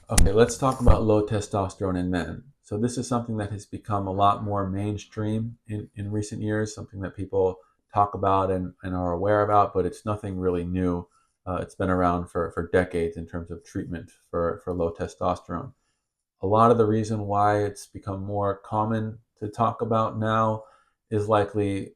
Okay, let's talk about low testosterone in men. So this is something that has become a lot more mainstream in recent years, something that people talk about and are aware about, but it's nothing really new. It's been around for decades in terms of treatment for low testosterone. A lot of the reason why it's become more common to talk about now is likely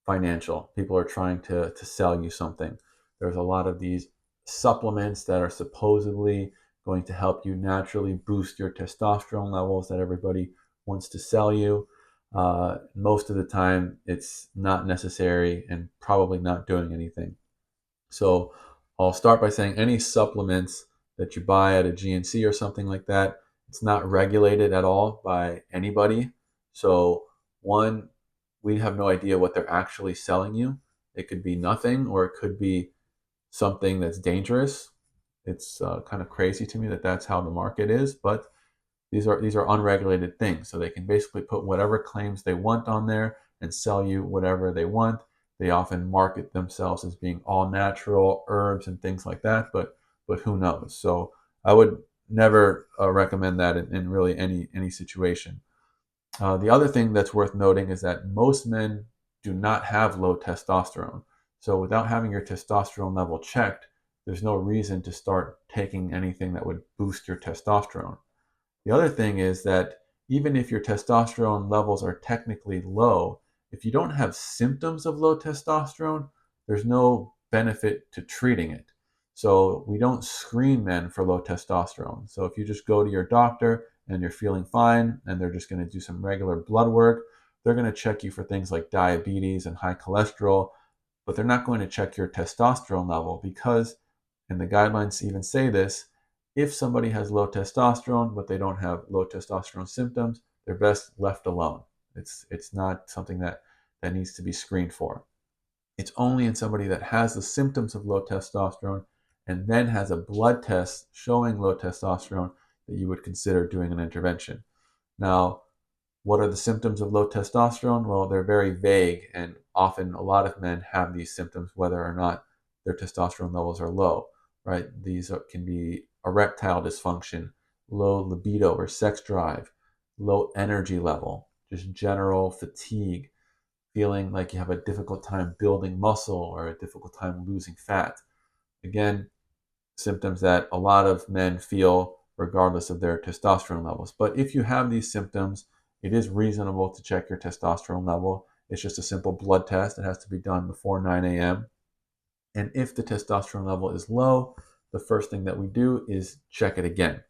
financial. People are trying to sell you something. There's a lot of these supplements that are supposedly going to help you naturally boost your testosterone levels that everybody wants to sell you. Most of the time, it's not necessary and probably not doing anything. So I'll start by saying any supplements that you buy at a GNC or something like that, it's not regulated at all by anybody. So one, we have no idea what they're actually selling you. It could be nothing, or it could be something that's dangerous. It's kind of crazy to me that that's how the market is, but these are unregulated things, so they can basically put whatever claims they want on there and sell you whatever they want. They often market themselves as being all natural herbs and things like that, but who knows? So I would never recommend that in really any situation. The other thing that's worth noting is that most men do not have low testosterone. So without having your testosterone level checked, there's no reason to start taking anything that would boost your testosterone. The other thing is that even if your testosterone levels are technically low, if you don't have symptoms of low testosterone, there's no benefit to treating it. So we don't screen men for low testosterone. So if you just go to your doctor and you're feeling fine and they're just going to do some regular blood work, they're going to check you for things like diabetes and high cholesterol, but they're not going to check your testosterone level because, and the guidelines even say this, if somebody has low testosterone but they don't have low testosterone symptoms, they're best left alone. It's not something that needs to be screened for. It's only in somebody that has the symptoms of low testosterone and then has a blood test showing low testosterone that you would consider doing an intervention. Now, what are the symptoms of low testosterone? Well, they're very vague, and often a lot of men have these symptoms whether or not their testosterone levels are low, right? Can be erectile dysfunction, low libido or sex drive, low energy level, just general fatigue, feeling like you have a difficult time building muscle or a difficult time losing fat. Again, symptoms that a lot of men feel regardless of their testosterone levels. But if you have these symptoms, it is reasonable to check your testosterone level. It's just a simple blood test. It has to be done before 9 a.m. And if the testosterone level is low, the first thing that we do is check it again,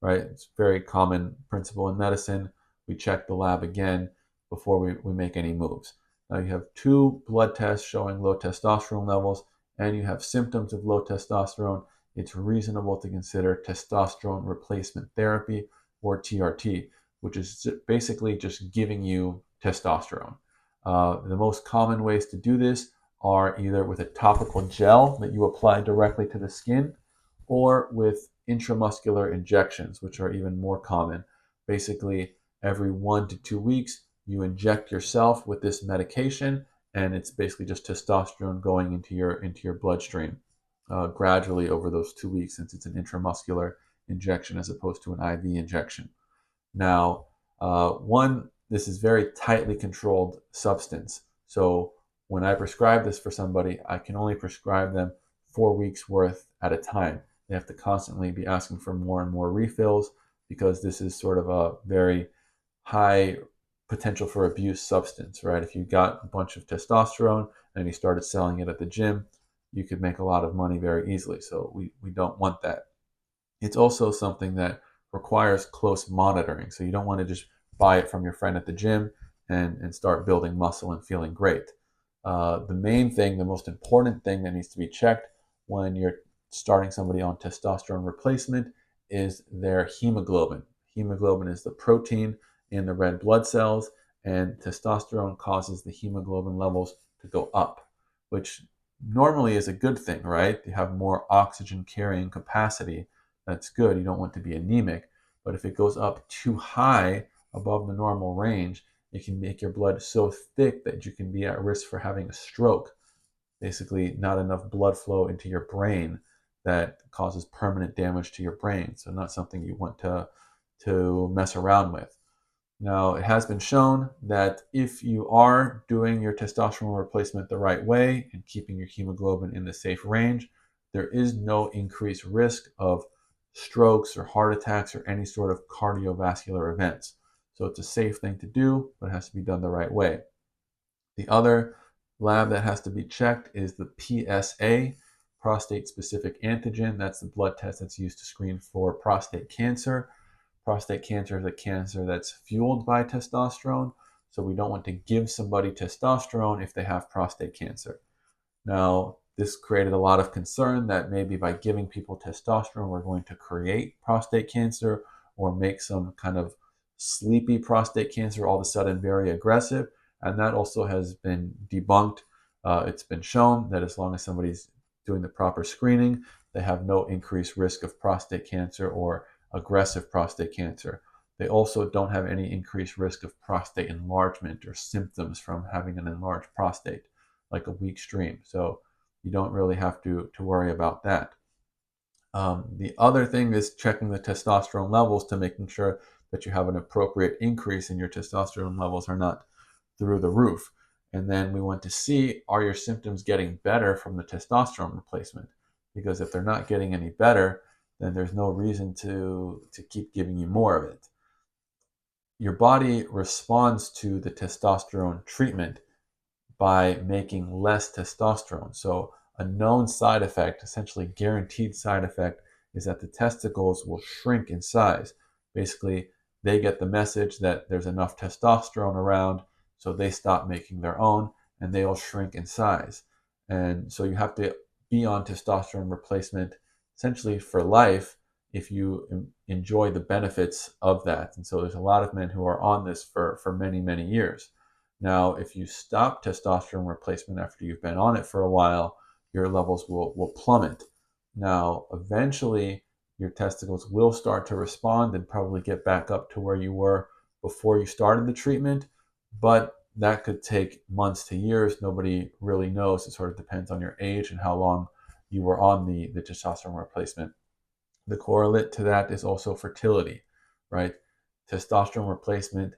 right? It's a very common principle in medicine. We check the lab again before we make any moves. Now you have two blood tests showing low testosterone levels and you have symptoms of low testosterone. It's reasonable to consider testosterone replacement therapy or TRT, which is basically just giving you testosterone. The most common ways to do this are either with a topical gel that you apply directly to the skin or with intramuscular injections, which are even more common. Basically, every 1 to 2 weeks, you inject yourself with this medication, and it's basically just testosterone going into your bloodstream gradually over those 2 weeks, since it's an intramuscular injection as opposed to an IV injection. Now, this is very tightly controlled substance. So when I prescribe this for somebody, I can only prescribe them 4 weeks worth at a time. They have to constantly be asking for more and more refills because this is sort of a very high potential for abuse substance, right? If you got a bunch of testosterone and you started selling it at the gym, you could make a lot of money very easily. So we don't want that. It's also something that requires close monitoring. So you don't want to just buy it from your friend at the gym and start building muscle and feeling great. The main thing, the most important thing that needs to be checked when you're starting somebody on testosterone replacement is their hemoglobin. Hemoglobin is the protein in the red blood cells, and testosterone causes the hemoglobin levels to go up, which normally is a good thing, right? You have more oxygen carrying capacity. That's good. You don't want to be anemic. But if it goes up too high above the normal range, it can make your blood so thick that you can be at risk for having a stroke. Basically, not enough blood flow into your brain that causes permanent damage to your brain. So not something you want to mess around with. Now, it has been shown that if you are doing your testosterone replacement the right way and keeping your hemoglobin in the safe range, there is no increased risk of strokes or heart attacks or any sort of cardiovascular events. So it's a safe thing to do, but it has to be done the right way. The other lab that has to be checked is the PSA, prostate-specific antigen. That's the blood test that's used to screen for prostate cancer. Prostate cancer is a cancer that's fueled by testosterone, so we don't want to give somebody testosterone if they have prostate cancer. Now, this created a lot of concern that maybe by giving people testosterone, we're going to create prostate cancer or make some kind of sleepy prostate cancer all of a sudden very aggressive. And that also has been debunked. It's been shown that as long as somebody's doing the proper screening, they have no increased risk of prostate cancer or aggressive prostate cancer. They also don't have any increased risk of prostate enlargement or symptoms from having an enlarged prostate, like a weak stream. So you don't really have to worry about that. The other thing is checking the testosterone levels to making sure that you have an appropriate increase in your testosterone levels are not through the roof. And then we want to see, are your symptoms getting better from the testosterone replacement? Because if they're not getting any better, then there's no reason to keep giving you more of it. Your body responds to the testosterone treatment by making less testosterone. So a known side effect, essentially guaranteed side effect, is that the testicles will shrink in size. Basically, they get the message that there's enough testosterone around, so they stop making their own and they'll shrink in size. And so you have to be on testosterone replacement essentially for life if you enjoy the benefits of that. And so there's a lot of men who are on this for many, many years. Now, if you stop testosterone replacement after you've been on it for a while, your levels will plummet. Now, eventually, your testicles will start to respond and probably get back up to where you were before you started the treatment, but that could take months to years. Nobody really knows. It sort of depends on your age and how long you were on the testosterone replacement. The correlate to that is also fertility, right? Testosterone replacement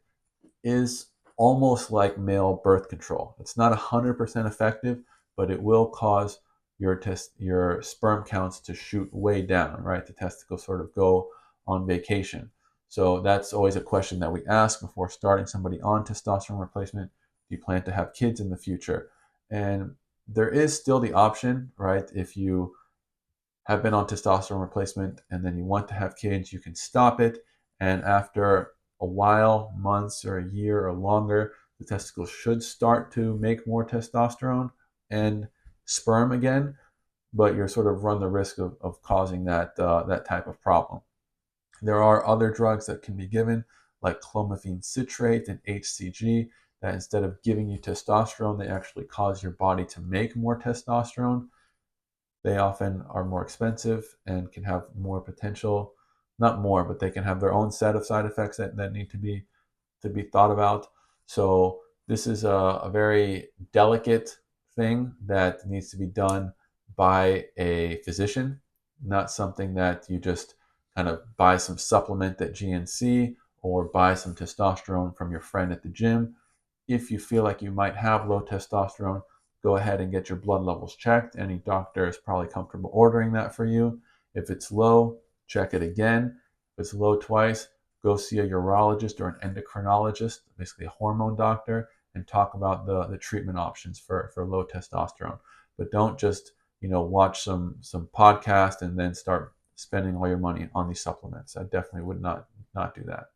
is almost like male birth control. It's not 100% effective, but it will cause your sperm counts to shoot way down, right? The testicles sort of go on vacation. So that's always a question that we ask before starting somebody on testosterone replacement. Do you plan to have kids in the future? And there is still the option, right? If you have been on testosterone replacement and then you want to have kids, you can stop it. And after a while, months or a year or longer, the testicles should start to make more testosterone and sperm again, but you're sort of run the risk of causing that type of problem. There are other drugs that can be given, like clomiphene citrate and HCG, that instead of giving you testosterone, they actually cause your body to make more testosterone. They often are more expensive and can have more potential, not more, but they can have their own set of side effects that need to be thought about. So this is a very delicate thing that needs to be done by a physician, not something that you just kind of buy some supplement at GNC or buy some testosterone from your friend at the gym. If you feel like you might have low testosterone, go ahead and get your blood levels checked. Any doctor is probably comfortable ordering that for you. If it's low, check it again. If it's low twice, go see a urologist or an endocrinologist, basically a hormone doctor, and talk about the treatment options for low testosterone. But don't just watch some podcast and then start spending all your money on these supplements. I definitely would not do that.